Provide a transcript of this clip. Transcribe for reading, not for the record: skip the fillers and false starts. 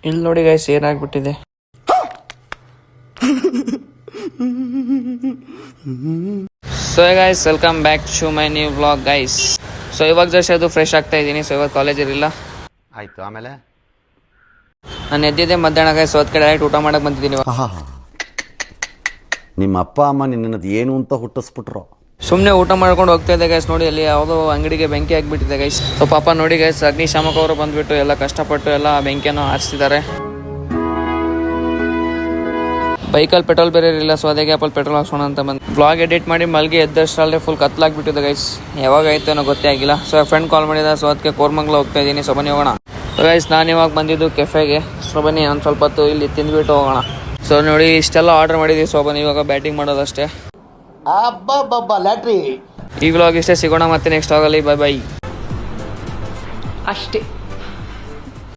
ಇಲ್ಲಿ ನೋಡಿ ಗೈಸ್ ಏನಾಗ್ಬಿಟ್ಟಿದೆ. So guys welcome back to my new vlog guys. So ಇವಾಗ ಜಸ್ಟ್ ಅದು ಫ್ರೆಶ್ ಆಗ್ತಾ ಇದ್ದೀನಿ. ಸೊ ಇವಾಗ ಕಾಲೇಜ್ ಇರಲಿಲ್ಲ. ಆಯ್ತು. ಆಮೇಲೆ ನಾನು ಎದ್ದಿದ್ದೆ ಮಧ್ಯಾಹ್ನ ಗೈಸ್. ಸೊ ಅದಕ್ಕೆ ಡೈರೆಕ್ಟ್ ಊಟ ಮಾಡಕ್ಕೆ ಬಂದಿದ್ದೀನಿ. ನಿಮ್ಮ ಅಪ್ಪ ಅಮ್ಮ ನಿನ್ನದು ಏನು ಅಂತ ಹುಟ್ಟಿಸ್ಬಿಟ್ರು. ಸುಮ್ಮನೆ ಊಟ ಮಾಡ್ಕೊಂಡು ಹೋಗ್ತಾ ಇದ್ದೆ ಗೈಸ್. ನೋಡಿ ಅಲ್ಲಿ ಯಾವುದೋ ಅಂಗಡಿಗೆ ಬೆಂಕಿ ಆಗಿಬಿಟ್ಟಿದೆ ಗೈಸ್. ಸೊ ಪಾಪ ನೋಡಿ ಗೈಸ್, ಅಗ್ನಿಶಾಮಕ ಅವರು ಬಂದ್ಬಿಟ್ಟು ಎಲ್ಲ ಕಷ್ಟಪಟ್ಟು ಎಲ್ಲ ಬೆಂಕಿಯನ್ನು ಹಾರಿಸ್ತಿದ್ದಾರೆ. ಬೈಕಲ್ಲಿ ಪೆಟ್ರೋಲ್ ಬೇರೆ ಇರಲಿಲ್ಲ. ಸೊ ಅದೇ ಗ್ಯಾಪಲ್ಲಿ ಪೆಟ್ರೋಲ್ ಹಾಕ್ಸೋಣ ಅಂತ ಬಂದು ಬ್ಲಾಗ್ ಎಡಿಟ್ ಮಾಡಿ ಮಲ್ಗಿ ಎದ್ದಷ್ಟರಲ್ಲೇ ಫುಲ್ ಕತ್ಲಾಗ್ಬಿಟ್ಟಿದೆ ಗೈಸ್. ಯಾವಾಗ ಆಯಿತು ಏನೋ ಗೊತ್ತೇ ಆಗಿಲ್ಲ. ಸೊ ಫ್ರೆಂಡ್ ಕಾಲ್ ಮಾಡಿದ. ಸೊ ಅದಕ್ಕೆ ಕೋರ್ಮಂಗ್ಲ ಹೋಗ್ತಾ ಇದ್ದೀನಿ. ಸೊ ಬನ್ನಿ ಹೋಗೋಣ. ಸೊ ಗೈಸ್ ನಾನು ಇವಾಗ ಬಂದಿದ್ದು ಕೆಫೆಗೆ. ಸೊ ಬನ್ನಿ ಒಂದು ಸ್ವಲ್ಪ ಹೊತ್ತು ಇಲ್ಲಿ ತಿಂದ್ಬಿಟ್ಟು ಹೋಗೋಣ. ಸೊ ನೋಡಿ ಇಷ್ಟೆಲ್ಲ ಆರ್ಡರ್ ಮಾಡಿದ್ದೀವಿ. ಸೊ ಬನ್ನಿ ಇವಾಗ ಬ್ಯಾಟಿಂಗ್ ಮಾಡೋದಷ್ಟೇ. ಲ್ಯಾಟ್ರಿ. ಈ ವ್ಲಾಗ್ ಇಷ್ಟೇ. ಸಿಗೋಣ ಮತ್ತೆ ನೆಕ್ಸ್ಟ್ ಆಗಲಿ. ಬೈ ಬೈ ಅಷ್ಟೇ.